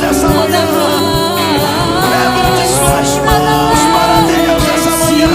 Deus essa manhã. Levante suas mãos para Deus essa manhã.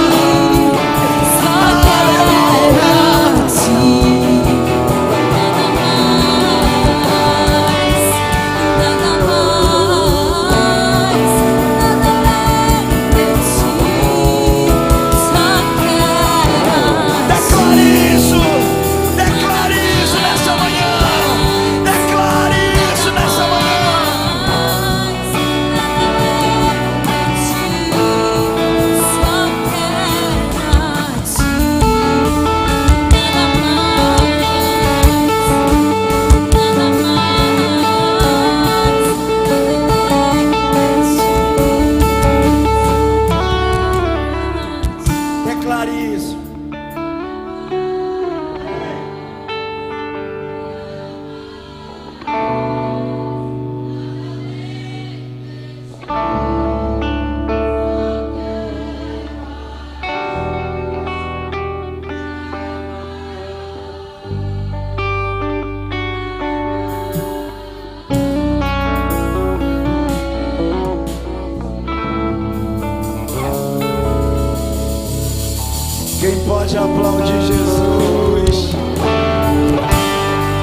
Quem pode aplaudir Jesus?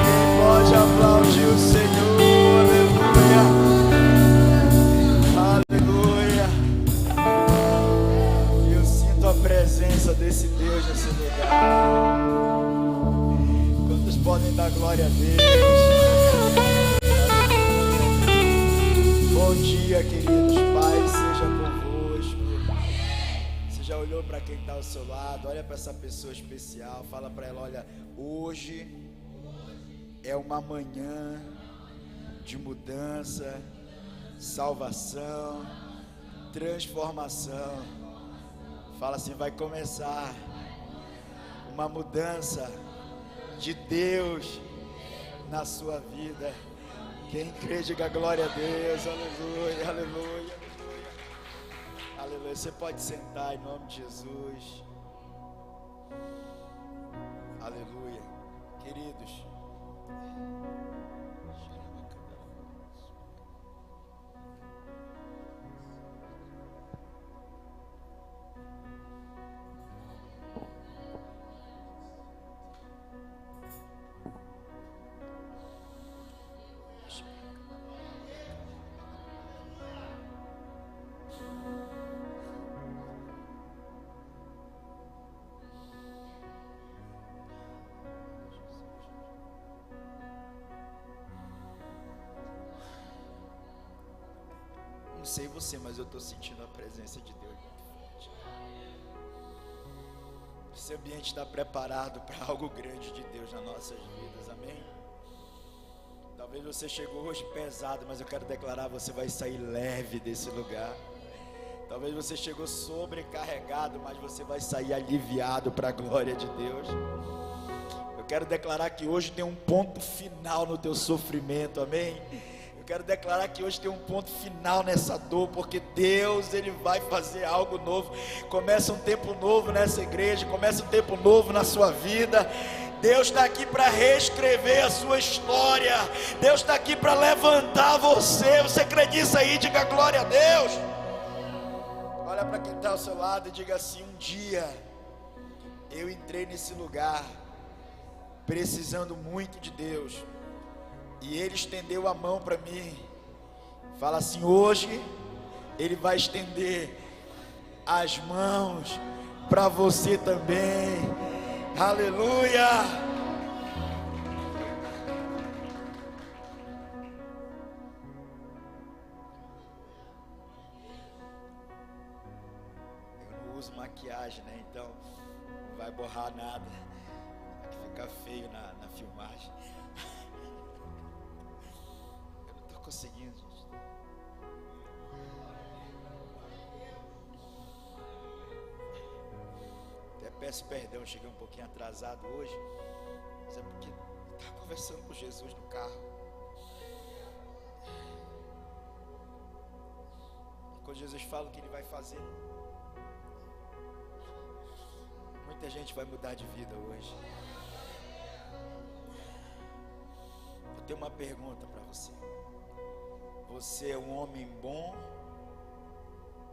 Quem pode aplaudir o Senhor? Aleluia, aleluia. Eu sinto a presença desse Deus nesse lugar. Quantos podem dar glória a Deus? Bom dia, queridos. Paz seja convosco. Você já olhou para quem está ao seu lado? Olha para essa pessoa especial. Fala para ela: olha, hoje é uma manhã de mudança, salvação, transformação. Fala assim: vai começar uma mudança de Deus na sua vida. Quem crê, diga glória a Deus. Aleluia, aleluia, aleluia. Aleluia. Você pode sentar em nome de Jesus. Aleluia. Queridos, não sei você, mas eu estou sentindo a presença de Deus muito forte. Esse ambiente está preparado para algo grande de Deus nas nossas vidas, amém? Talvez você chegou hoje pesado, mas eu quero declarar: você vai sair leve desse lugar. Talvez você chegou sobrecarregado, mas você vai sair aliviado para a glória de Deus. Eu quero declarar que hoje tem um ponto final no teu sofrimento, amém? Eu quero declarar que hoje tem um ponto final nessa dor, porque Deus, Ele vai fazer algo novo. Começa um tempo novo nessa igreja, começa um tempo novo na sua vida. Deus está aqui para reescrever a sua história. Deus está aqui para levantar você. Você crê nisso aí? Diga glória a Deus. Olha para quem está ao seu lado e diga assim: um dia eu entrei nesse lugar precisando muito de Deus, e Ele estendeu a mão para mim. Fala assim: hoje Ele vai estender as mãos para você também. Aleluia! Eu não uso maquiagem, né? Então não vai borrar nada. Fica feio na filmagem. Conseguindo, gente. Até peço perdão, cheguei um pouquinho atrasado hoje, mas é porque estava conversando com Jesus no carro. E quando Jesus fala o que Ele vai fazer, muita gente vai mudar de vida hoje. Eu tenho uma pergunta para você. Você é um homem bom,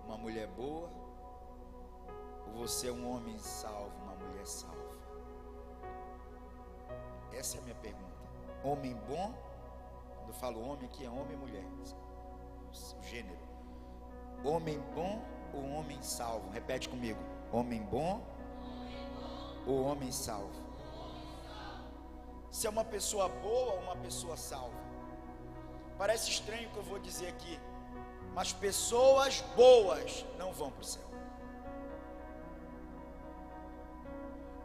uma mulher boa, ou você é um homem salvo, uma mulher salva? Essa é a minha pergunta. Homem bom, quando eu falo homem aqui é homem e mulher, o gênero. Homem bom ou homem salvo? Repete comigo. Homem bom ou homem salvo? Se é uma pessoa boa ou uma pessoa salva? Parece estranho o que eu vou dizer aqui, mas pessoas boas não vão para o céu.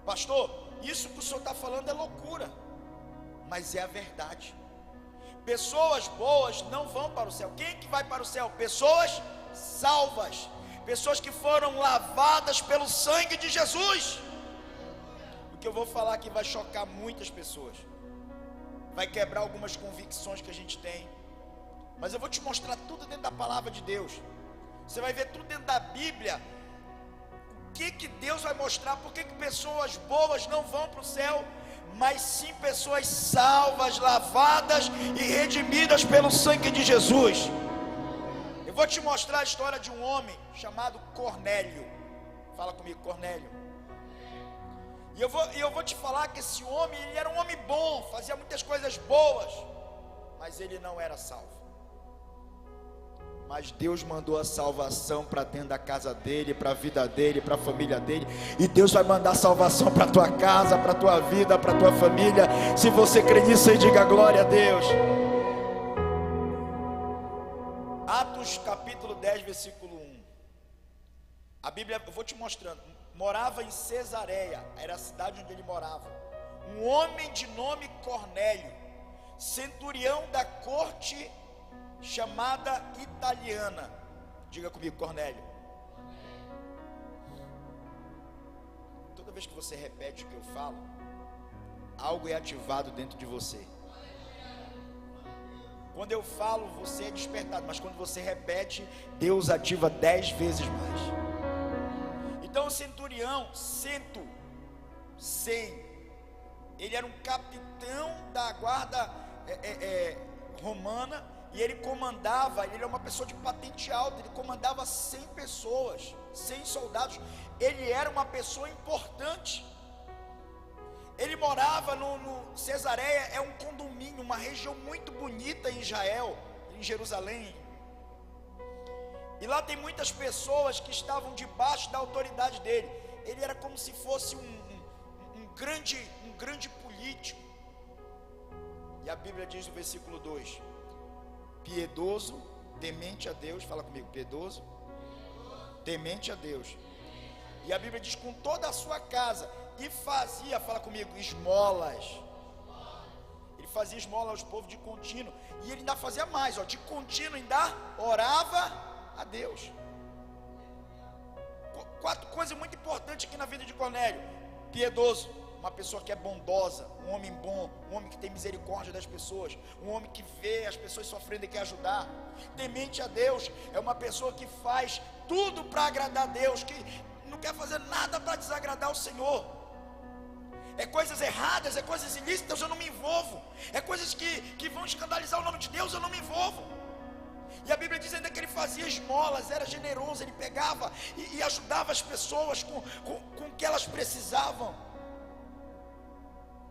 Pastor, isso que o senhor está falando é loucura, mas é a verdade. Pessoas boas não vão para o céu. Quem é que vai para o céu? Pessoas salvas, pessoas que foram lavadas pelo sangue de Jesus. O que eu vou falar aqui vai chocar muitas pessoas, vai quebrar algumas convicções que a gente tem, mas eu vou te mostrar tudo dentro da palavra de Deus. Você vai ver tudo dentro da Bíblia. O que Deus vai mostrar? Por que pessoas boas não vão para o céu, mas sim pessoas salvas, lavadas e redimidas pelo sangue de Jesus. Eu vou te mostrar a história de um homem chamado Cornélio. Fala comigo, Cornélio. E eu vou te falar que esse homem, ele era um homem bom, fazia muitas coisas boas, mas ele não era salvo. Mas Deus mandou a salvação para dentro da casa dele, para a vida dele, para a família dele. E Deus vai mandar salvação para a tua casa, para a tua vida, para a tua família. Se você crê nisso aí, diga glória a Deus. Atos capítulo 10, versículo 1. A Bíblia, eu vou te mostrando. Morava em Cesareia, era a cidade onde ele morava, um homem de nome Cornélio, centurião da corte chamada italiana. Diga comigo, Cornélio. Toda vez que você repete o que eu falo, algo é ativado dentro de você. Quando eu falo, você é despertado, mas quando você repete, Deus ativa 10 vezes mais. Então o centurião, ele era um capitão da guarda romana, e ele comandava, ele era uma pessoa de patente alta, ele comandava 100 pessoas, 100 soldados, ele era uma pessoa importante. Ele morava no Cesareia, é um condomínio, uma região muito bonita em Israel, em Jerusalém. E lá tem muitas pessoas que estavam debaixo da autoridade dele. Ele era como se fosse um grande político. E a Bíblia diz no versículo 2: piedoso, temente a Deus. Fala comigo, piedoso, temente a Deus. E a Bíblia diz com toda a sua casa. E fazia, fala comigo, esmolas. Ele fazia esmola aos povos de contínuo. E ele ainda fazia mais, de contínuo ainda orava a Deus. 4 coisas muito importantes aqui na vida de Cornélio: piedoso, uma pessoa que é bondosa, um homem bom, um homem que tem misericórdia das pessoas, um homem que vê as pessoas sofrendo e quer ajudar. Temente a Deus, é uma pessoa que faz tudo para agradar a Deus, que não quer fazer nada para desagradar o Senhor. É coisas erradas, é coisas ilícitas, eu não me envolvo. É coisas que vão escandalizar o nome de Deus, eu não me envolvo. E a Bíblia diz ainda que ele fazia esmolas, era generoso, ele pegava e ajudava as pessoas com o que elas precisavam.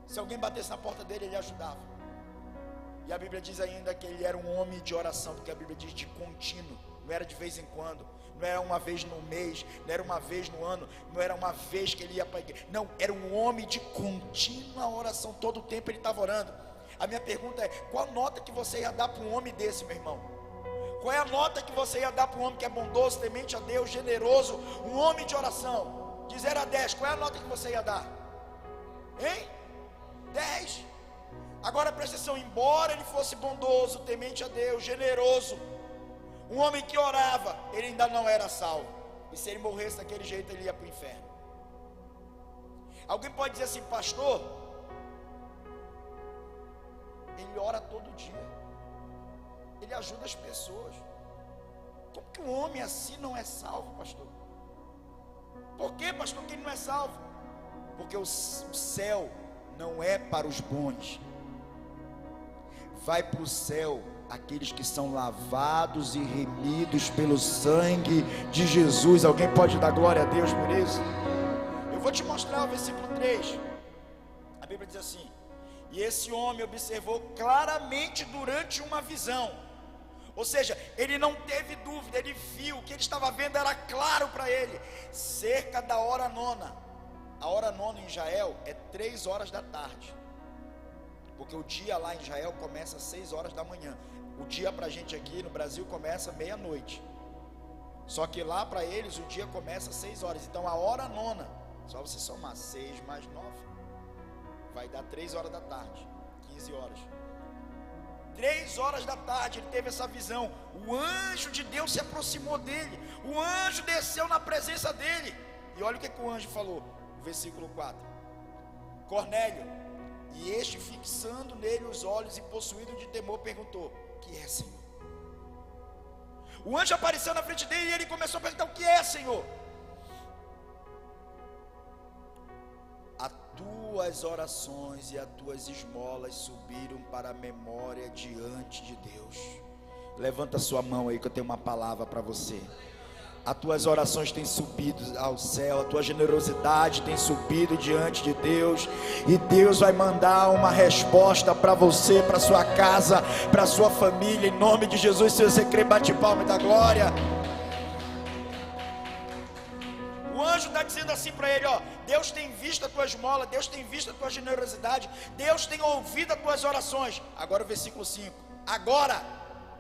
Se alguém batesse na porta dele, ele ajudava. E a Bíblia diz ainda que ele era um homem de oração, porque a Bíblia diz de contínuo, não era de vez em quando, não era uma vez no mês, não era uma vez no ano, não era uma vez que ele ia para a igreja, não, era um homem de contínua oração, todo o tempo ele estava orando. A minha pergunta é: qual nota que você ia dar para um homem desse, meu irmão? Qual é a nota que você ia dar para um homem que é bondoso, temente a Deus, generoso, um homem de oração? De 0 a 10, qual é a nota que você ia dar? Hein? 10. Agora presta atenção, embora ele fosse bondoso, temente a Deus, generoso, um homem que orava, ele ainda não era salvo. E se ele morresse daquele jeito, ele ia para o inferno. Alguém pode dizer assim: pastor, ele ora todo dia, ele ajuda as pessoas. Como que um homem assim não é salvo, pastor? Por que, pastor, que ele não é salvo? Porque o céu não é para os bons. Vai para o céu aqueles que são lavados e remidos pelo sangue de Jesus. Alguém pode dar glória a Deus por isso? Eu vou te mostrar o versículo 3. A Bíblia diz assim: e esse homem observou claramente durante uma visão. Ou seja, ele não teve dúvida, ele viu, o que ele estava vendo era claro para ele, cerca da hora nona. A hora nona em Israel é 3 horas da tarde, porque o dia lá em Israel começa às 6 horas da manhã. O dia para a gente aqui no Brasil começa meia-noite, só que lá para eles o dia começa às 6 horas. Então a hora nona, só você somar 6 mais 9, vai dar 3 horas da tarde, 15 horas. 3 horas da tarde ele teve essa visão. O anjo de Deus se aproximou dele, o anjo desceu na presença dele. E olha o que o anjo falou, versículo 4: Cornélio. E este, fixando nele os olhos e possuído de temor, perguntou: que é, Senhor? O anjo apareceu na frente dele e ele começou a perguntar: o que é, Senhor? As tuas orações e as tuas esmolas subiram para a memória diante de Deus. Levanta sua mão aí que eu tenho uma palavra para você. As tuas orações têm subido ao céu, a tua generosidade tem subido diante de Deus, e Deus vai mandar uma resposta para você, para sua casa, para sua família, em nome de Jesus. Se você crê, bate palma e dá glória. O anjo está dizendo assim para ele: ó, Deus tem visto a tua esmola, Deus tem visto a tua generosidade, Deus tem ouvido as tuas orações. Agora o versículo 5, agora,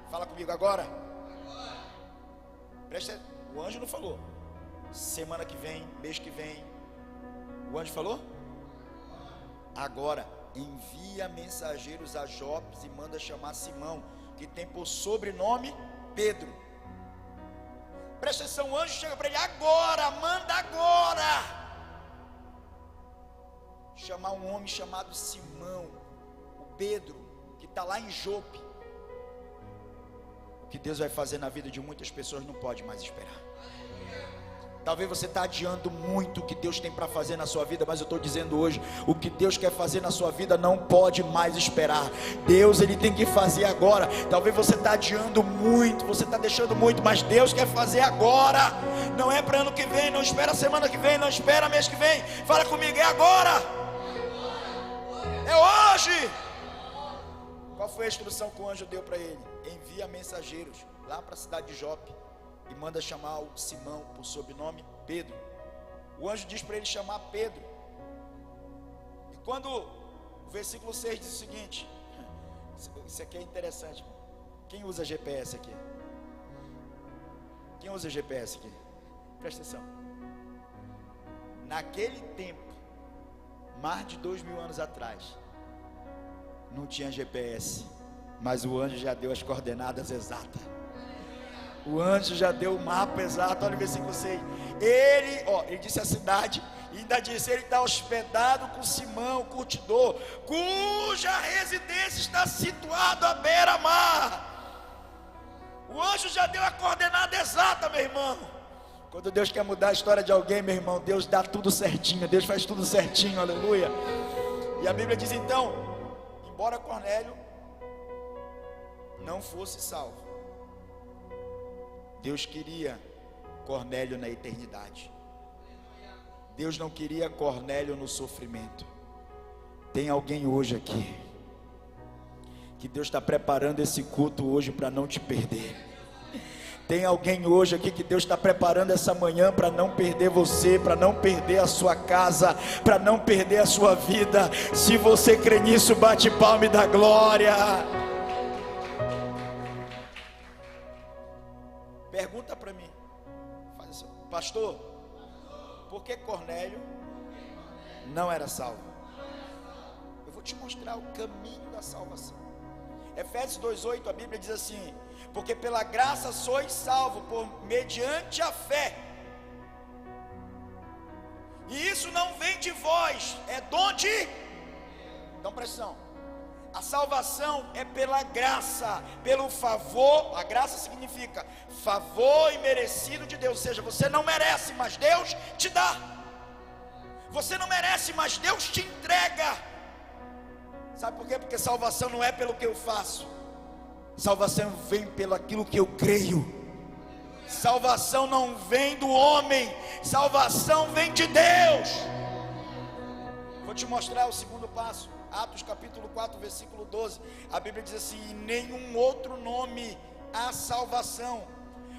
fala comigo, agora. Presta atenção. O anjo não falou semana que vem, mês que vem. O anjo falou: agora envia mensageiros a Jope e manda chamar Simão, que tem por sobrenome Pedro. Presta atenção, o anjo chega para ele: agora, manda agora chamar um homem chamado Simão, o Pedro, que está lá em Jope. O que Deus vai fazer na vida de muitas pessoas não pode mais esperar. Talvez você está adiando muito o que Deus tem para fazer na sua vida, mas eu estou dizendo hoje, o que Deus quer fazer na sua vida não pode mais esperar. Deus, Ele tem que fazer agora. Talvez você está adiando muito, você está deixando muito, mas Deus quer fazer agora. Não é para ano que vem, não espera semana que vem, não espera mês que vem. Fala comigo, é agora. É hoje. Qual foi a instrução que o anjo deu para ele? Envia mensageiros lá para a cidade de Jope e manda chamar o Simão, por sobrenome Pedro. O anjo diz para ele chamar Pedro. E quando o versículo 6 diz o seguinte, isso aqui é interessante. Quem usa GPS aqui? Quem usa GPS aqui? Presta atenção. Naquele tempo, mais de 2000 anos atrás, não tinha GPS, mas o anjo já deu as coordenadas exatas. O anjo já deu o mapa exato. Olha o versículo 6. Ele disse a cidade, e ainda disse: ele está hospedado com Simão, curtidor, cuja residência está situada à beira-mar. O anjo já deu a coordenada exata, meu irmão. Quando Deus quer mudar a história de alguém, meu irmão, Deus dá tudo certinho, Deus faz tudo certinho, aleluia. E a Bíblia diz então, embora Cornélio não fosse salvo, Deus queria Cornélio na eternidade. Deus não queria Cornélio no sofrimento. Tem alguém hoje aqui que Deus está preparando esse culto hoje para não te perder. Tem alguém hoje aqui que Deus está preparando essa manhã para não perder você, para não perder a sua casa, para não perder a sua vida. Se você crê nisso, bate palma e dá glória. Pergunta para mim, faz assim, pastor, por que Cornélio não era salvo? Eu vou te mostrar o caminho da salvação. Efésios 2:8, a Bíblia diz assim: porque pela graça sois salvos mediante a fé, e isso não vem de vós, é dom de... Então presta atenção. A salvação é pela graça, pelo favor. A graça significa favor imerecido de Deus. Ou seja, você não merece, mas Deus te dá. Você não merece, mas Deus te entrega. Sabe por quê? Porque salvação não é pelo que eu faço. Salvação vem pelo aquilo que eu creio. Salvação não vem do homem, salvação vem de Deus. Vou te mostrar o segundo passo. Atos capítulo 4, versículo 12. A Bíblia diz assim: em nenhum outro nome há salvação,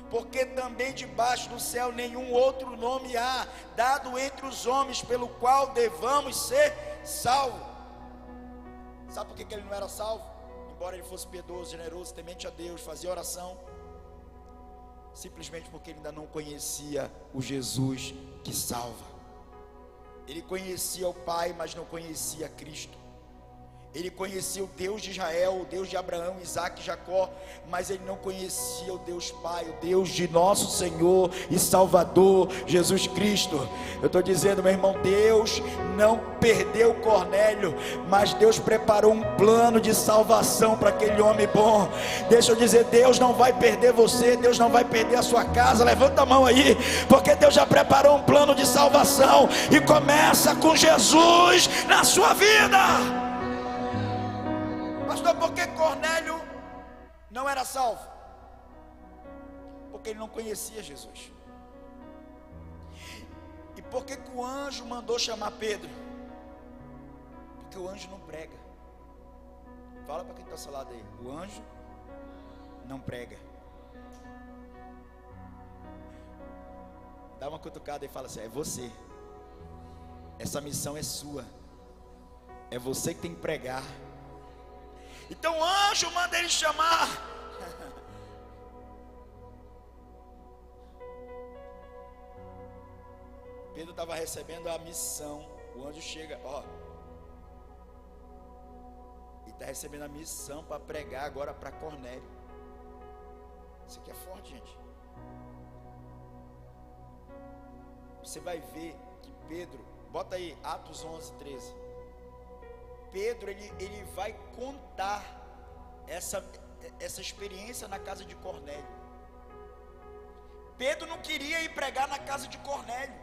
porque também debaixo do céu nenhum outro nome há dado entre os homens pelo qual devamos ser salvos. Sabe por que ele não era salvo? Embora ele fosse piedoso, generoso, temente a Deus, fazia oração, simplesmente porque ele ainda não conhecia o Jesus que salva. Ele conhecia o Pai, mas não conhecia Cristo. Ele conhecia o Deus de Israel, o Deus de Abraão, Isaac e Jacó, mas ele não conhecia o Deus Pai, o Deus de nosso Senhor e Salvador, Jesus Cristo. Eu estou dizendo, meu irmão, Deus não perdeu Cornélio, mas Deus preparou um plano de salvação para aquele homem bom. Deixa eu dizer, Deus não vai perder você, Deus não vai perder a sua casa. Levanta a mão aí, porque Deus já preparou um plano de salvação, e começa com Jesus na sua vida. Pastor, por que Cornélio não era salvo? Porque ele não conhecia Jesus. E por que o anjo mandou chamar Pedro? Porque o anjo não prega. Fala para quem está ao seu lado aí: o anjo não prega. Dá uma cutucada e fala assim: é você. Essa missão é sua. É você que tem que pregar. Então o anjo manda ele chamar. Pedro estava recebendo a missão. O anjo chega, ó, e está recebendo a missão para pregar agora para Cornélio. Isso aqui é forte, gente. Você vai ver que Pedro, bota aí Atos 11, 13. Pedro, ele vai contar essa experiência na casa de Cornélio. Pedro não queria ir pregar na casa de Cornélio.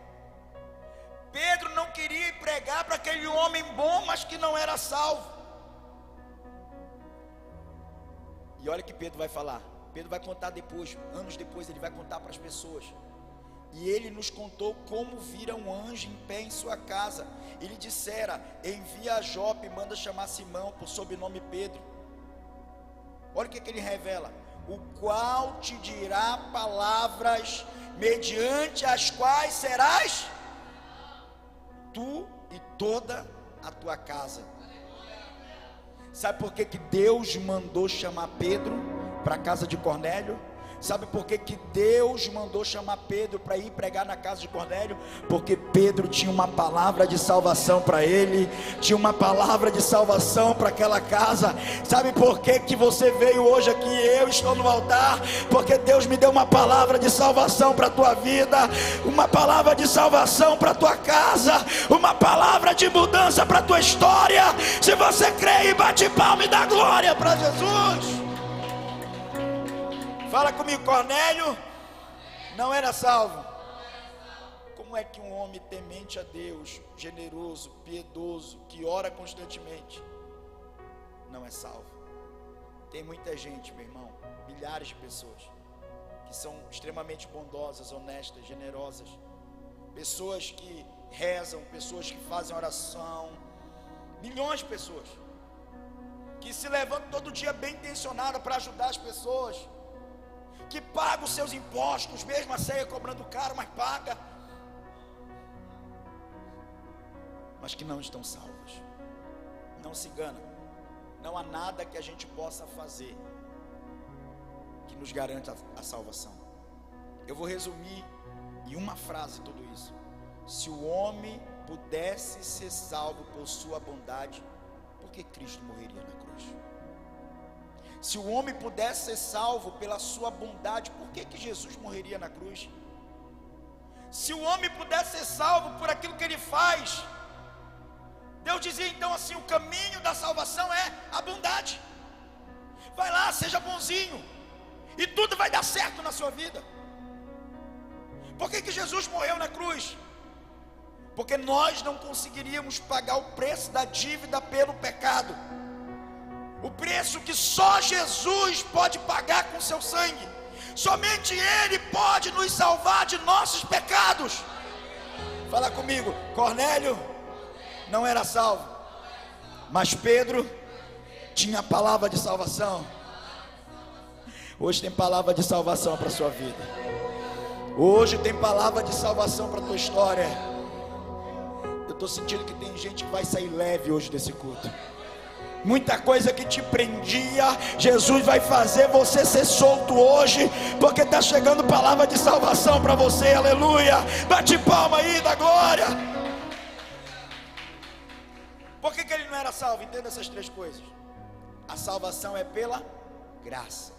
Pedro não queria ir pregar para aquele homem bom, mas que não era salvo. E olha o que Pedro vai falar. Pedro vai contar depois, anos depois, ele vai contar para as pessoas. E ele nos contou como vira um anjo em pé em sua casa. Ele dissera: envia a Jope, manda chamar Simão, por sobrenome Pedro. Olha o que ele revela: o qual te dirá palavras mediante as quais serás tu e toda a tua casa. Sabe por que Deus mandou chamar Pedro para a casa de Cornélio? Sabe por que Deus mandou chamar Pedro para ir pregar na casa de Cornélio? Porque Pedro tinha uma palavra de salvação para ele, tinha uma palavra de salvação para aquela casa. Sabe por que você veio hoje aqui? Eu estou no altar porque Deus me deu uma palavra de salvação para a tua vida, uma palavra de salvação para a tua casa, uma palavra de mudança para a tua história. Se você crê, bate palma e dá glória para Jesus. Fala comigo: Cornélio não era salvo. Como é que um homem temente a Deus, generoso, piedoso, que ora constantemente, não é salvo? Tem muita gente, meu irmão, milhares de pessoas que são extremamente bondosas, honestas, generosas, pessoas que rezam, pessoas que fazem oração, milhões de pessoas que se levantam todo dia bem intencionadas para ajudar as pessoas, que paga os seus impostos, mesmo a ceia cobrando caro, mas paga, mas que não estão salvos. Não se engana, não há nada que a gente possa fazer que nos garanta a salvação. Eu vou resumir em uma frase tudo isso: se o homem pudesse ser salvo por sua bondade, por que Cristo morreria na cruz? Se o homem pudesse ser salvo pela sua bondade, por que Jesus morreria na cruz? Se o homem pudesse ser salvo por aquilo que ele faz, Deus dizia então assim: o caminho da salvação é a bondade. Vai lá, seja bonzinho, e tudo vai dar certo na sua vida. Por que Jesus morreu na cruz? Porque nós não conseguiríamos pagar o preço da dívida pelo pecado. O preço que só Jesus pode pagar com seu sangue. Somente Ele pode nos salvar de nossos pecados. Fala comigo. Cornélio não era salvo, mas Pedro tinha a palavra de salvação. Hoje tem palavra de salvação para a sua vida. Hoje tem palavra de salvação para a tua história. Eu estou sentindo que tem gente que vai sair leve hoje desse culto. Muita coisa que te prendia, Jesus vai fazer você ser solto hoje, porque está chegando palavra de salvação para você. Aleluia. Bate palma aí, da glória. Por que ele não era salvo? Entenda essas três coisas. A salvação é pela graça,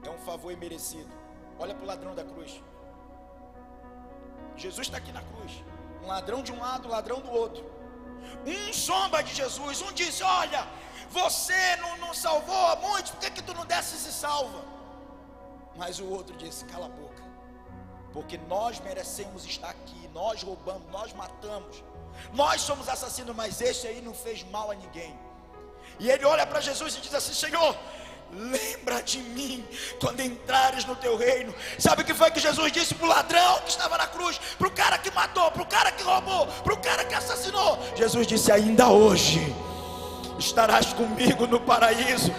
é um favor imerecido. Olha para o ladrão da cruz. Jesus está aqui na cruz, um ladrão de um lado, um ladrão do outro. Um zomba de Jesus, um disse: olha, você não salvou a muitos, por que tu não desces e salva? Mas o outro disse: cala a boca, porque nós merecemos estar aqui. Nós roubamos, nós matamos, nós somos assassinos, mas este aí não fez mal a ninguém. E ele olha para Jesus e diz assim: Senhor, lembra de mim quando entrares no teu reino. Sabe o que foi que Jesus disse para o ladrão que estava na cruz, para o cara que matou, para o cara que roubou, para o cara que assassinou? Jesus disse: ainda hoje estarás comigo no paraíso.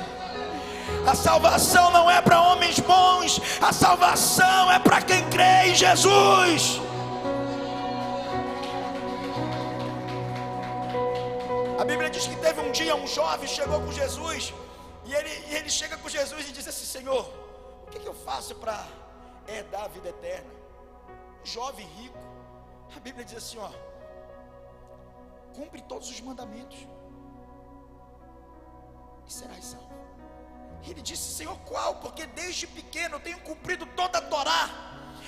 A salvação não é para homens bons, a salvação é para quem crê em Jesus. A Bíblia diz que teve um dia um jovem chegou com Jesus. E ele chega com Jesus e diz assim: Senhor, o que eu faço para herdar a vida eterna? Um jovem rico. A Bíblia diz assim: ó, cumpre todos os mandamentos e serás salvo. Ele disse: Senhor, qual? Porque desde pequeno eu tenho cumprido toda a Torá,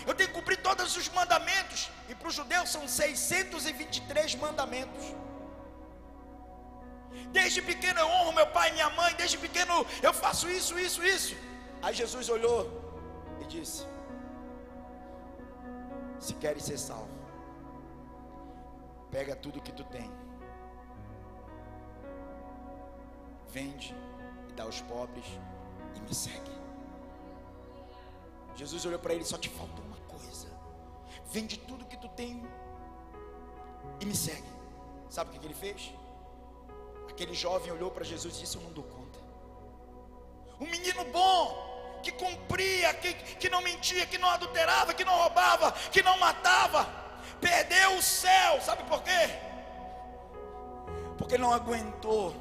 eu tenho cumprido todos os mandamentos. E para os judeus são 623 mandamentos. Desde pequeno eu honro meu pai e minha mãe, desde pequeno eu faço isso. Aí Jesus olhou e disse: se queres ser salvo, pega tudo que tu tem, vende e dá aos pobres e me segue. Jesus olhou para ele: só te falta uma coisa, vende tudo que tu tem e me segue. Sabe o que ele fez? Aquele jovem olhou para Jesus e disse: eu não dou conta. Um menino bom, que cumpria, que não mentia, que não adulterava, que não roubava, que não matava, perdeu o céu. Sabe por quê? Porque ele não aguentou,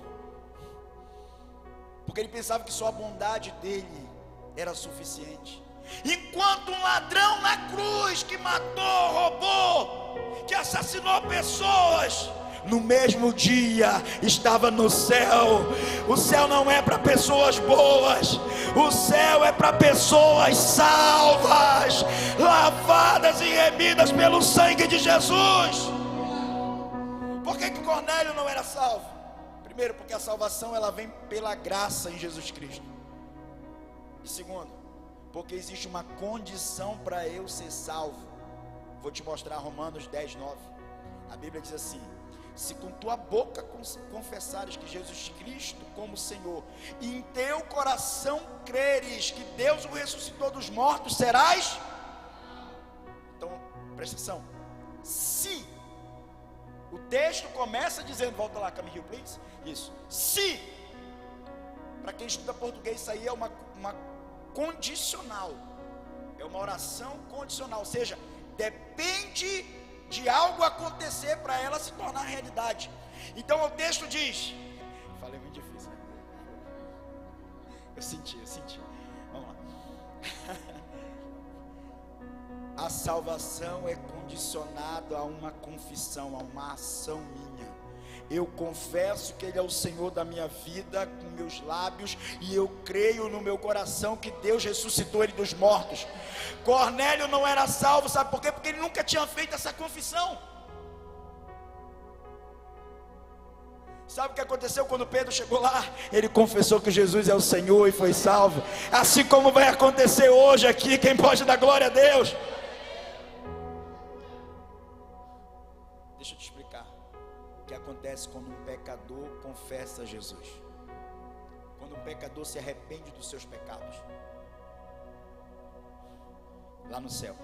porque ele pensava que só a bondade dele era suficiente. Enquanto um ladrão na cruz, que matou, roubou, que assassinou pessoas, no mesmo dia estava no céu. O céu não é para pessoas boas, o céu é para pessoas salvas, lavadas e remidas pelo sangue de Jesus. Por que Cornélio não era salvo? Primeiro, porque a salvação ela vem pela graça em Jesus Cristo. E segundo, porque existe uma condição para eu ser salvo. Vou te mostrar Romanos 10:9. A Bíblia diz assim: se com tua boca confessares que Jesus Cristo como Senhor, e em teu coração creres que Deus o ressuscitou dos mortos, serás. Então, presta atenção. Se o texto começa dizendo, volta lá, Camille Hill, please. Isso. Se, para quem estuda português, isso aí é uma condicional. É uma oração condicional, ou seja, depende de algo acontecer para ela se tornar realidade. Então o texto diz, falei muito difícil, né? Eu senti. Vamos lá. A salvação é condicionada a uma confissão, a uma ação minha. Eu confesso que Ele é o Senhor da minha vida com meus lábios, e eu creio no meu coração que Deus ressuscitou Ele dos mortos. Cornélio não era salvo, sabe por quê? Porque ele nunca tinha feito essa confissão. Sabe o que aconteceu quando Pedro chegou lá? Ele confessou que Jesus é o Senhor e foi salvo. Assim como vai acontecer hoje aqui, quem pode dar glória a Deus? Deixa eu te explicar o que acontece quando um pecador confessa Jesus. Quando um pecador se arrepende dos seus pecados, lá no céu,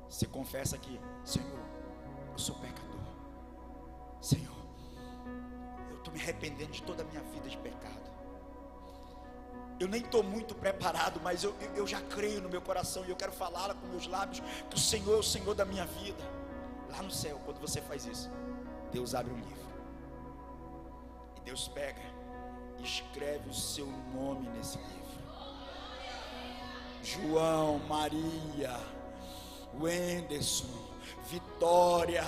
você confessa que: Senhor, eu sou pecador. Senhor, eu estou me arrependendo de toda a minha vida de pecado. Eu nem estou muito preparado, mas eu já creio no meu coração e eu quero falar com meus lábios que o Senhor é o Senhor da minha vida. Lá no céu, quando você faz isso, Deus abre um livro e Deus pega e escreve o seu nome nesse livro. João, Maria, Wenderson, Vitória,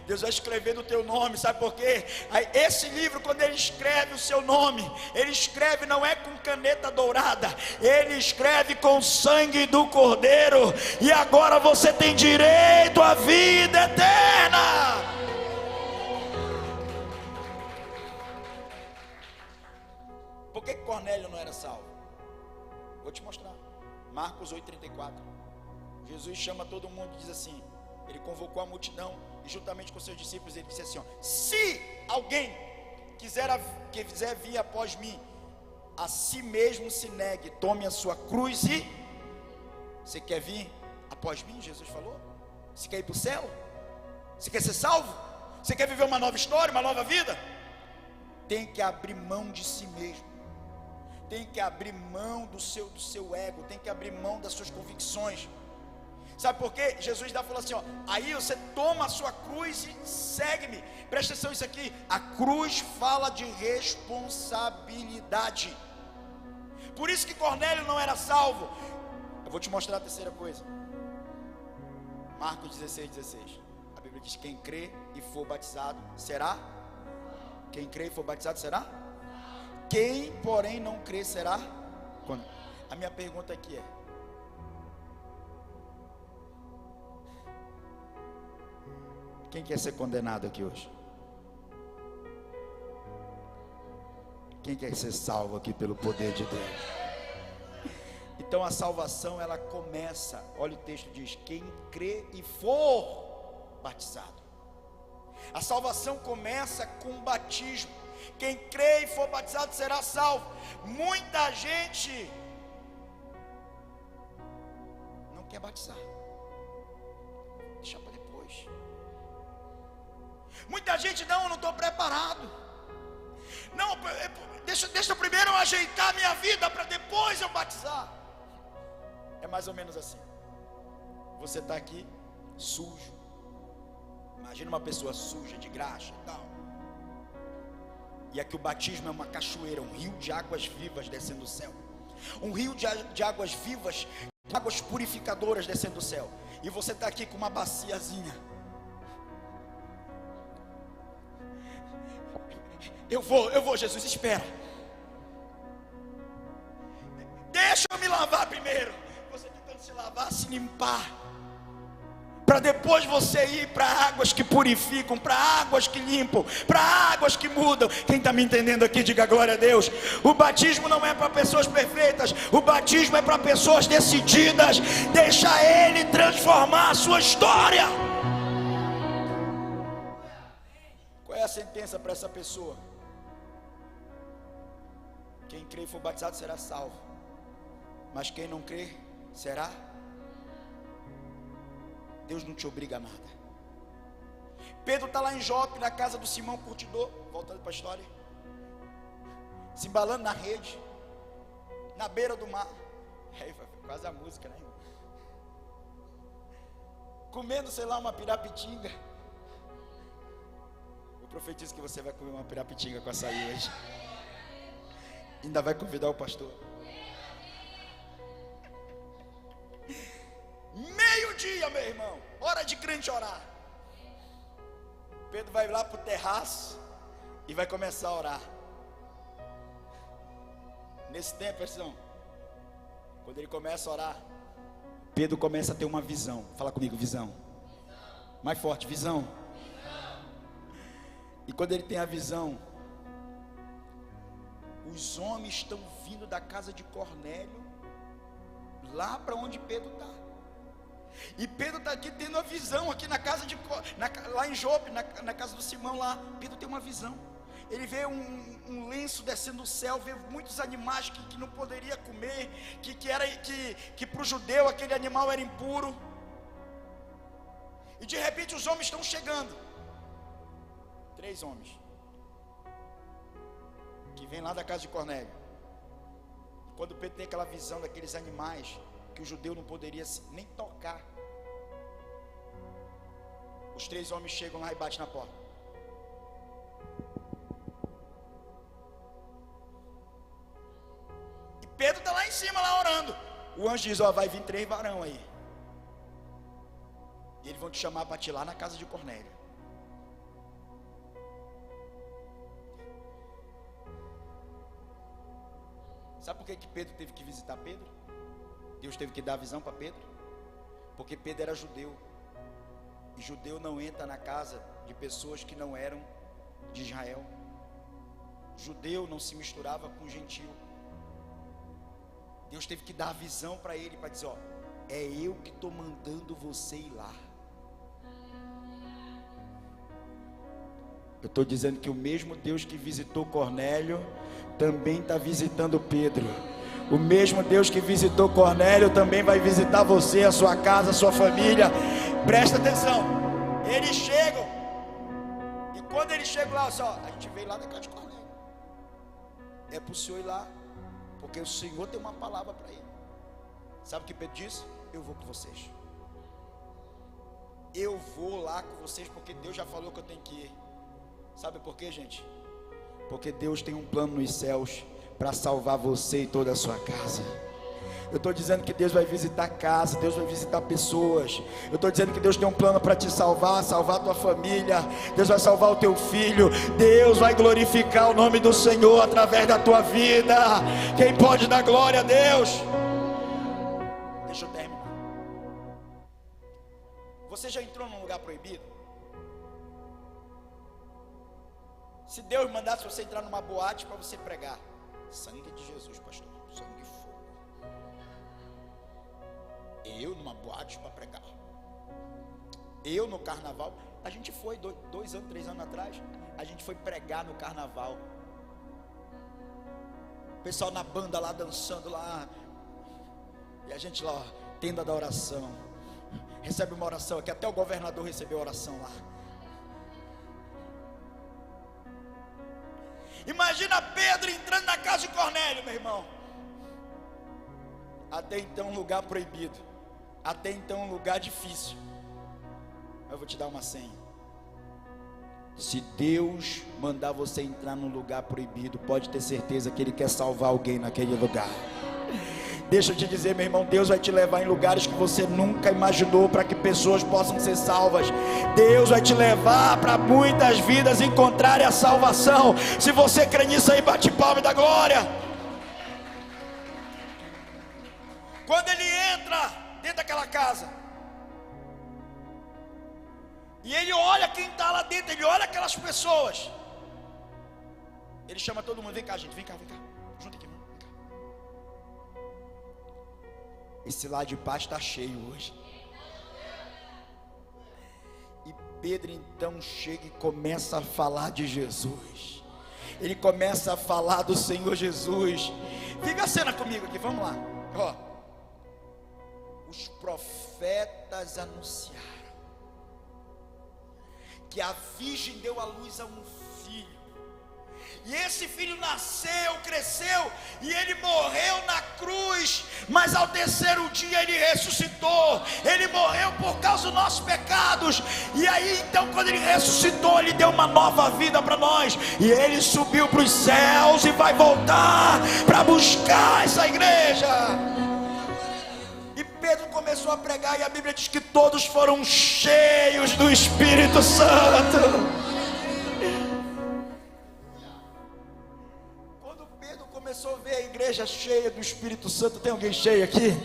Deus vai escrever no teu nome. Sabe por quê? Aí, esse livro, quando ele escreve o seu nome, ele escreve não é com caneta dourada, ele escreve com o sangue do Cordeiro. E agora você tem direito à vida eterna. Por que Cornélio não era salvo? Vou te mostrar. Marcos 8,34. Jesus chama todo mundo e diz assim: ele convocou a multidão e juntamente com seus discípulos ele disse assim: se alguém quiser vir após mim, a si mesmo se negue, tome a sua cruz e... Você quer vir após mim? Jesus falou. Você quer ir para o céu? Você quer ser salvo? Você quer viver uma nova história, uma nova vida? Tem que abrir mão de si mesmo, tem que abrir mão do seu ego, tem que abrir mão das suas convicções. Sabe por quê? Jesus falou assim: aí você toma a sua cruz e segue-me. Presta atenção nisso aqui. A cruz fala de responsabilidade. Por isso que Cornélio não era salvo. Eu vou te mostrar a terceira coisa. Marcos 16:16. A Bíblia diz: quem crê e for batizado será. Quem crê e for batizado será. Quem, porém, não crê será. Quando? A minha pergunta aqui é: quem quer ser condenado aqui hoje? Quem quer ser salvo aqui pelo poder de Deus? Então a salvação, ela começa, olha o texto diz: quem crê e for batizado. A salvação começa com o batismo. Quem crê e for batizado será salvo. Muita gente não quer batizar, deixa para depois. Muita gente: não estou preparado. Não, deixa primeiro eu ajeitar minha vida para depois eu batizar. É mais ou menos assim. Você está aqui sujo. Imagina uma pessoa suja, de graxa e tal. E aqui o batismo é uma cachoeira, um rio de águas vivas descendo do céu. Um rio de águas vivas, águas purificadoras descendo do céu. E você está aqui com uma baciazinha. Eu vou, Jesus, espera. Deixa eu me lavar primeiro. Você tentando se lavar, se limpar, para depois você ir para águas que purificam, para águas que limpam, para águas que mudam. Quem está me entendendo aqui, diga glória a Deus. O batismo não é para pessoas perfeitas, o batismo é para pessoas decididas. Deixa Ele transformar a sua história. Qual é a sentença para essa pessoa? Quem crê e for batizado será salvo, mas quem não crê será. Deus não te obriga a nada. Pedro está lá em Jope, na casa do Simão Curtidor, voltando para a história, se embalando na rede, na beira do mar. Aí, quase a música, né? Comendo, sei lá, uma pirapitinga. Eu profetizo que você vai comer uma pirapitinga com açaí hoje. Ainda vai convidar o pastor. Meio-dia, meu irmão, hora de crente orar. Pedro vai lá para o terraço e vai começar a orar. Nesse tempo, irmão, quando ele começa a orar, Pedro começa a ter uma visão. Fala comigo, visão. Mais forte, visão. E quando ele tem a visão, os homens estão vindo da casa de Cornélio, lá para onde Pedro está. E Pedro está aqui tendo a visão, aqui na casa lá em Jope, na casa do Simão lá. Pedro tem uma visão. Ele vê um lenço descendo do céu, vê muitos animais que não poderia comer, que para o judeu aquele animal era impuro. E de repente os homens estão chegando. 3 homens que vêm lá da casa de Cornélio. E quando Pedro tem aquela visão daqueles animais que o judeu não poderia nem tocar, os 3 homens chegam lá e batem na porta. E Pedro está lá em cima, lá orando. O anjo diz: ó, vai vir 3 varão aí, e eles vão te chamar para te ir lá na casa de Cornélio. Sabe por que Pedro teve que visitar Pedro? Deus teve que dar a visão para Pedro, porque Pedro era judeu, e judeu não entra na casa de pessoas que não eram de Israel. Judeu não se misturava com gentil. Deus teve que dar a visão para ele, para dizer: ó, é eu que estou mandando você ir lá. Eu estou dizendo que o mesmo Deus que visitou Cornélio também está visitando Pedro. O mesmo Deus que visitou Cornélio também vai visitar você, a sua casa, a sua família. Presta atenção. Eles chegam, e quando eles chegam lá, só, a gente veio lá da casa de Cornélio. É para o senhor ir lá, porque o Senhor tem uma palavra para ele. Sabe o que Pedro disse? Eu vou com vocês. Eu vou lá com vocês, porque Deus já falou que eu tenho que ir. Sabe por quê, gente? Porque Deus tem um plano nos céus para salvar você e toda a sua casa. Eu estou dizendo que Deus vai visitar casa, Deus vai visitar pessoas. Eu estou dizendo que Deus tem um plano para te salvar, salvar a tua família. Deus vai salvar o teu filho. Deus vai glorificar o nome do Senhor através da tua vida. Quem pode dar glória a Deus? Deixa eu terminar. Você já entrou num lugar proibido? Se Deus mandasse você entrar numa boate para você pregar: sangue de Jesus, pastor, sangue de fogo. Eu numa boate para pregar. Eu no carnaval. A gente foi 2 anos, 3 anos atrás. A gente foi pregar no carnaval. O pessoal na banda lá dançando lá. E a gente lá, ó, tenda da oração. Recebe uma oração aqui. Até o governador recebeu oração lá. Imagina Pedro entrando na casa de Cornélio, meu irmão. Até então um lugar proibido, até então um lugar difícil. Eu vou te dar uma senha. Se Deus mandar você entrar num lugar proibido, pode ter certeza que Ele quer salvar alguém naquele lugar. Deixa eu te dizer, meu irmão, Deus vai te levar em lugares que você nunca imaginou, para que pessoas possam ser salvas. Deus vai te levar para muitas vidas encontrarem a salvação. Se você crê nisso aí, bate palma e dá glória. Quando ele entra dentro daquela casa, e ele olha quem está lá dentro, ele olha aquelas pessoas, ele chama todo mundo: vem cá, gente, vem cá, junta aqui, vem cá. Esse lado de paz está cheio hoje. E Pedro então chega e começa a falar de Jesus. Ele começa a falar do Senhor Jesus. Fica a cena comigo aqui, vamos lá. Ó, os profetas anunciaram que a virgem deu à luz a um filho. E esse filho nasceu, cresceu, e ele morreu na cruz, mas ao 3º dia ele ressuscitou. Ele morreu por causa dos nossos pecados, e aí então quando ele ressuscitou, ele deu uma nova vida para nós, e ele subiu para os céus e vai voltar para buscar essa igreja. E Pedro começou a pregar, e a Bíblia diz que todos foram cheios do Espírito Santo. Começou a ver a igreja cheia do Espírito Santo. Tem alguém cheio aqui?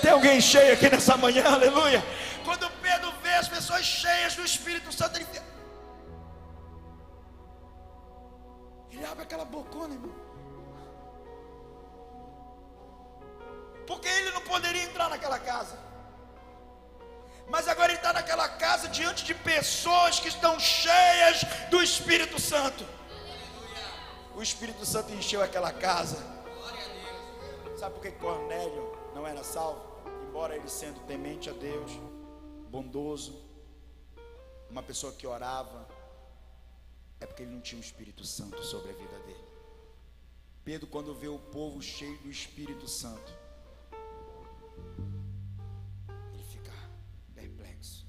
Tem alguém cheio aqui nessa manhã? Aleluia. Quando Pedro vê as pessoas cheias do Espírito Santo, ele abre aquela bocona, irmão, porque ele não poderia entrar naquela casa. Mas agora ele está naquela casa diante de pessoas que estão cheias do Espírito Santo. O Espírito Santo encheu aquela casa. Sabe por que Cornélio não era salvo? Embora ele sendo temente a Deus, bondoso, uma pessoa que orava, é porque ele não tinha o Espírito Santo sobre a vida dele. Pedro, quando vê o povo cheio do Espírito Santo, ele fica perplexo,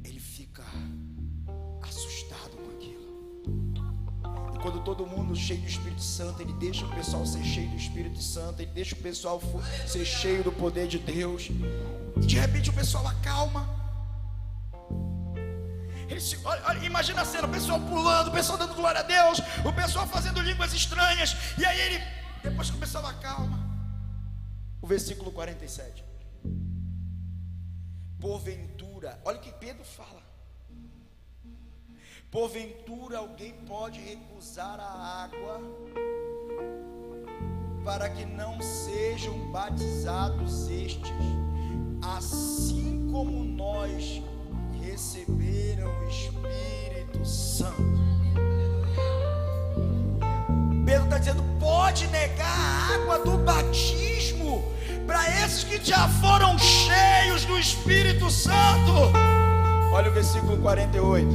ele fica assustado com aquilo. E quando todo mundo cheio do Espírito Santo, ele deixa o pessoal ser cheio do Espírito Santo, ele deixa o pessoal ser cheio do poder de Deus, e de repente o pessoal acalma. Olha, imagina a cena, o pessoal pulando, o pessoal dando glória a Deus, o pessoal fazendo línguas estranhas, e aí ele, depois que o pessoal acalma, o versículo 47, porventura, olha o que Pedro fala, porventura alguém pode recusar a água para que não sejam batizados estes, assim como nós receberam o Espírito Santo. Pedro está dizendo, pode negar a água do batismo para esses que já foram cheios do Espírito Santo. Olha o versículo 48.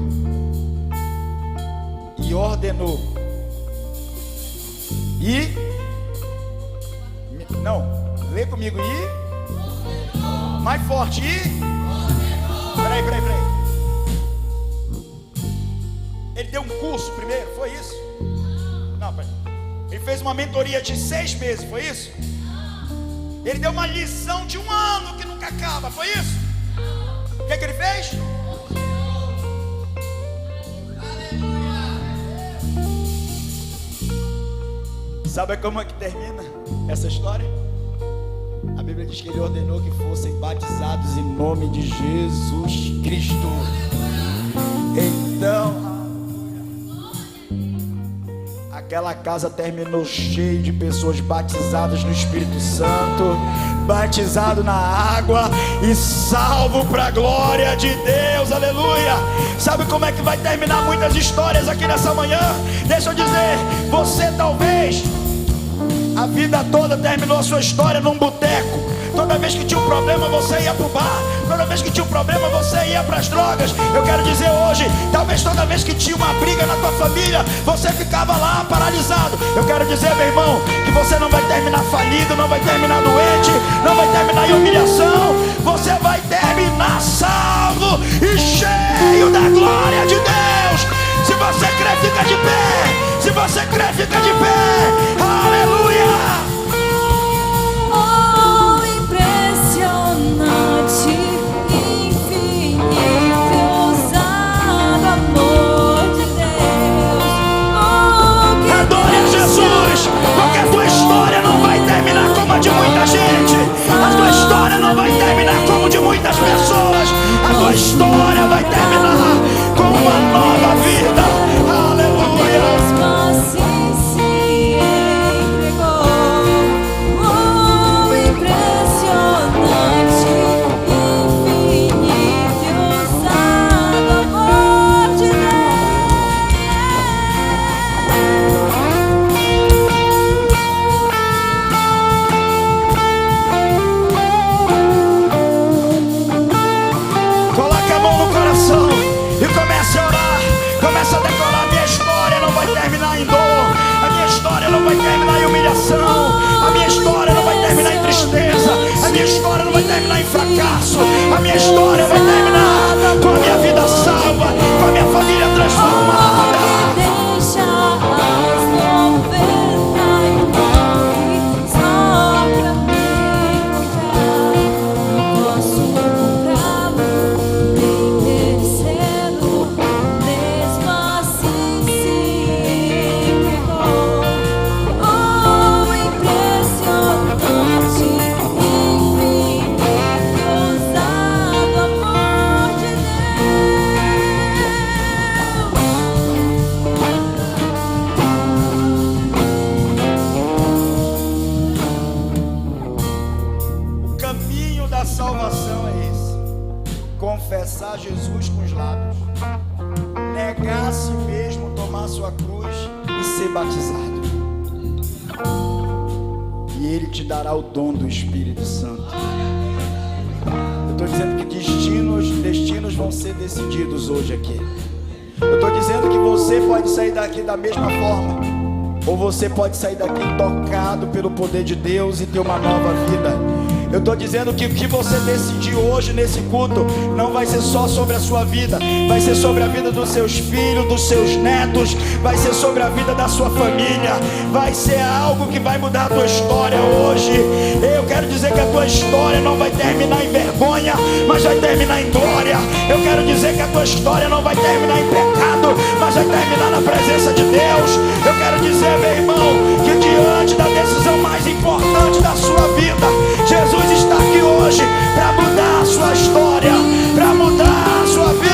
E ordenou. Não, lê comigo. Mais forte. Peraí. Ele deu um curso primeiro, foi isso? Não, peraí. Ele fez uma mentoria de 6 meses, foi isso? Ele deu uma lição de 1 ano que nunca acaba, foi isso? O que ele fez? Sabe como é que termina essa história? A Bíblia diz que ele ordenou que fossem batizados em nome de Jesus Cristo. Então, aquela casa terminou cheia de pessoas batizadas no Espírito Santo, batizado na água e salvo para a glória de Deus, aleluia. Sabe como é que vai terminar muitas histórias aqui nessa manhã? Deixa eu dizer, você talvez a vida toda terminou a sua história num boteco. Toda vez que tinha um problema você ia para o bar, toda vez que tinha um problema você ia para as drogas. Eu quero dizer hoje, talvez toda vez que tinha uma briga na tua família você ficava lá paralisado. Eu quero dizer, meu irmão, que você não vai terminar falido, não vai terminar doente, não vai terminar em humilhação. Você vai terminar salvo e cheio da glória de Deus. Se você crê, fica de pé. Se você crê, fica de pé. Aleluia. Porque a tua história não vai terminar como a de muita gente. A tua história não vai terminar como de muitas pessoas. A tua história vai terminar com uma nova vida. Aleluia. Começa a decorar. Minha história não vai terminar em dor. A minha história não vai terminar em humilhação. A minha história não vai terminar em tristeza. A minha história não vai terminar em fracasso. A minha história vai terminar com a minha vida salva, com a minha família transformada. Confessar Jesus com os lábios, negar a si mesmo, tomar sua cruz ser batizado. E Ele te dará o dom do Espírito Santo. Eu estou dizendo que destinos vão ser decididos hoje aqui. Eu estou dizendo que você pode sair daqui da mesma forma, ou você pode sair daqui tocado pelo poder de Deus e ter uma nova vida. Eu estou dizendo que o que você decidir hoje nesse culto não vai ser só sobre a sua vida, vai ser sobre a vida dos seus filhos, dos seus netos, vai ser sobre a vida da sua família, vai ser algo que vai mudar a tua história hoje. Eu quero dizer que a tua história não vai terminar em vergonha, mas vai terminar em glória. Eu quero dizer que a tua história não vai terminar em pecado, mas vai terminar na presença de Deus. Eu quero dizer, meu irmão, que diante da decisão mais importante da sua vida, Jesus está aqui hoje para mudar a sua história, para mudar a sua vida.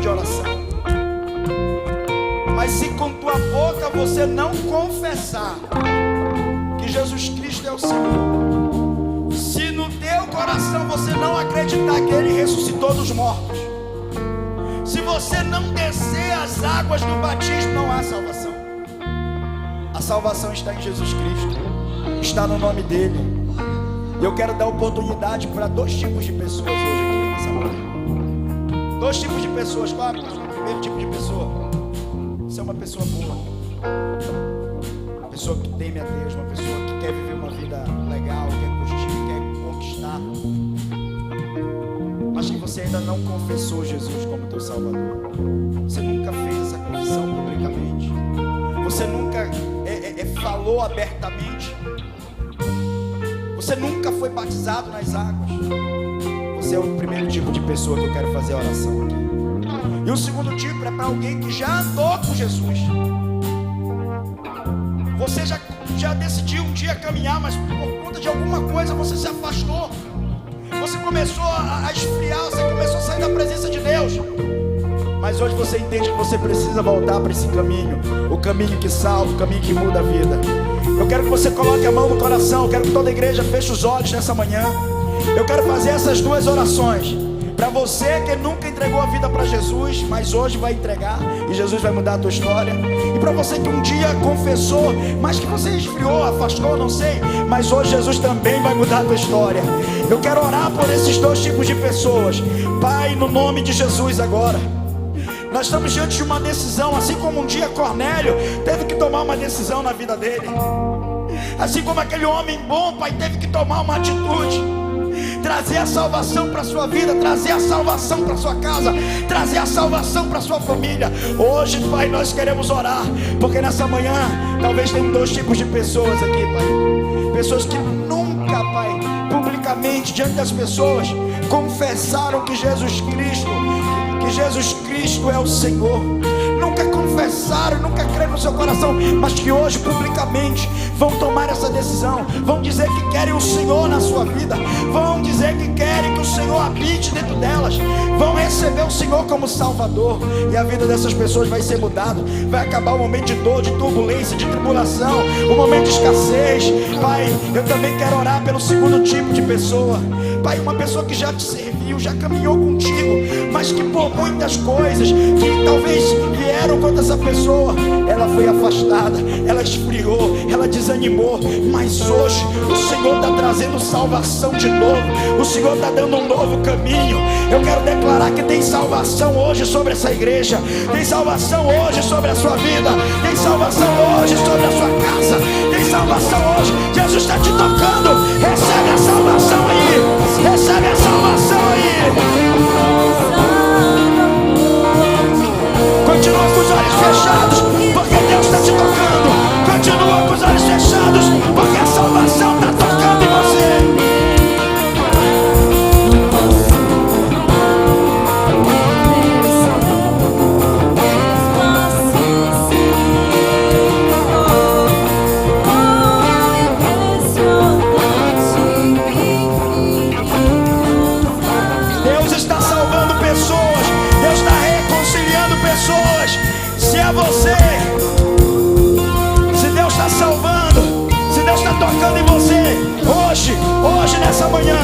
De oração, mas se com tua boca você não confessar que Jesus Cristo é o Senhor, se no teu coração você não acreditar que Ele ressuscitou dos mortos, se você não descer as águas do batismo, não há salvação. A salvação está em Jesus Cristo, está no nome dEle. E eu quero dar oportunidade para dois tipos de pessoas hoje aqui nessa manhã. Dois tipos de pessoas. Qual é o primeiro tipo de pessoa? Você é uma pessoa boa, uma pessoa que teme a Deus, uma pessoa que quer viver uma vida legal, quer curtir, quer conquistar, mas que você ainda não confessou Jesus como teu Salvador. Você nunca fez essa confissão publicamente, você nunca falou abertamente, você nunca foi batizado nas águas. Esse é o primeiro tipo de pessoa que eu quero fazer a oração aqui. E o segundo tipo é para alguém que já andou com Jesus. Você já decidiu um dia caminhar, mas por conta de alguma coisa você se afastou. Você começou a esfriar, você começou a sair da presença de Deus. Mas hoje você entende que você precisa voltar para esse caminho, o caminho que salva, o caminho que muda a vida. Eu quero que você coloque a mão no coração, eu quero que toda a igreja feche os olhos nessa manhã. Eu quero fazer essas duas orações para você que nunca entregou a vida para Jesus, mas hoje vai entregar e Jesus vai mudar a tua história. E para você que um dia confessou, mas que você esfriou, afastou, não sei, mas hoje Jesus também vai mudar a tua história. Eu quero orar por esses dois tipos de pessoas. Pai, no nome de Jesus agora, nós estamos diante de uma decisão, assim como um dia Cornélio teve que tomar uma decisão na vida dele, assim como aquele homem bom, Pai, teve que tomar uma atitude, trazer a salvação para a sua vida, trazer a salvação para a sua casa, trazer a salvação para a sua família. Hoje, Pai, nós queremos orar, porque nessa manhã talvez tenham dois tipos de pessoas aqui, Pai. Pessoas que nunca, Pai, publicamente diante das pessoas confessaram que Jesus Cristo é o Senhor. Nunca confessaram, nunca creram no seu coração, mas que hoje publicamente vão tomar essa decisão, vão dizer que querem o Senhor na sua vida, vão dizer que querem que o Senhor habite dentro delas, vão receber o Senhor como Salvador, e a vida dessas pessoas vai ser mudada. Vai acabar o momento de dor, de turbulência, de tribulação, o momento de escassez. Pai, eu também quero orar pelo segundo tipo de pessoa. Pai, uma pessoa que já te serviu, já caminhou contigo, mas que por muitas coisas que talvez vieram contra essa pessoa, ela foi afastada, ela esfriou, ela desanimou, mas hoje o Senhor está trazendo salvação de novo, o Senhor está dando um novo caminho. Eu quero declarar que tem salvação hoje sobre essa igreja, tem salvação hoje sobre a sua vida, tem salvação hoje sobre a sua casa, tem salvação hoje. Jesus está te tocando, recebe a salvação aí, recebe a salvação aí. nessa manhã,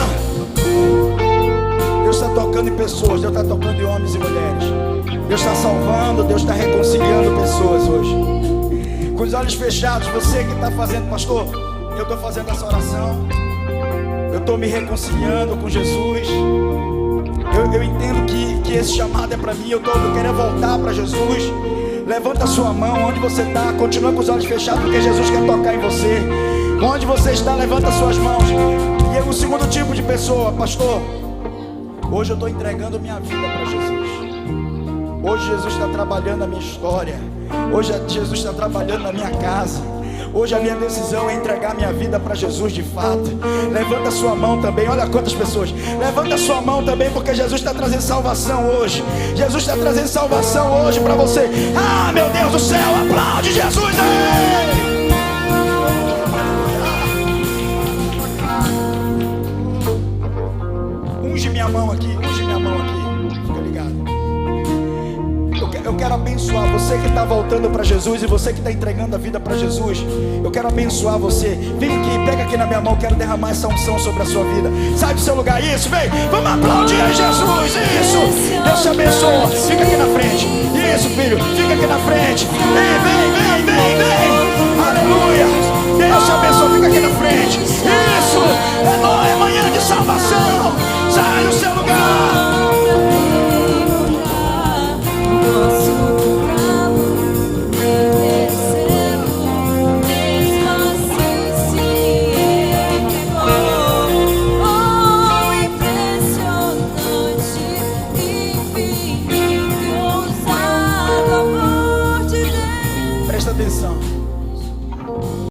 Deus está tocando em pessoas, Deus está tocando em homens e mulheres. Deus está salvando, Deus está reconciliando pessoas hoje. Com os olhos fechados, você que está fazendo, pastor, eu estou fazendo essa oração, eu estou me reconciliando com Jesus. Eu entendo que esse chamado é para mim, eu quero voltar para Jesus. Levanta a sua mão onde você está, continua com os olhos fechados, porque Jesus quer tocar em você. Onde você está, levanta as suas mãos. E o segundo tipo de pessoa, pastor, hoje eu estou entregando minha vida para Jesus. Hoje Jesus está trabalhando na minha história. Hoje Jesus está trabalhando na minha casa. Hoje a minha decisão é entregar minha vida para Jesus de fato. Levanta a sua mão também. Olha quantas pessoas. Levanta a sua mão também, porque Jesus está trazendo salvação hoje. Jesus está trazendo salvação hoje para você. Ah, meu Deus do céu, aplaude Jesus aí! Unge minha mão aqui, unge minha mão aqui. Fica ligado. Eu quero abençoar você que está voltando para Jesus e você que está entregando a vida para Jesus. Eu quero abençoar você. Vem aqui, pega aqui na minha mão. Quero derramar essa unção sobre a sua vida. Sai do seu lugar, isso, vem. Vamos aplaudir a Jesus, isso. Deus te abençoa. Fica aqui na frente. Isso, filho, fica aqui na frente.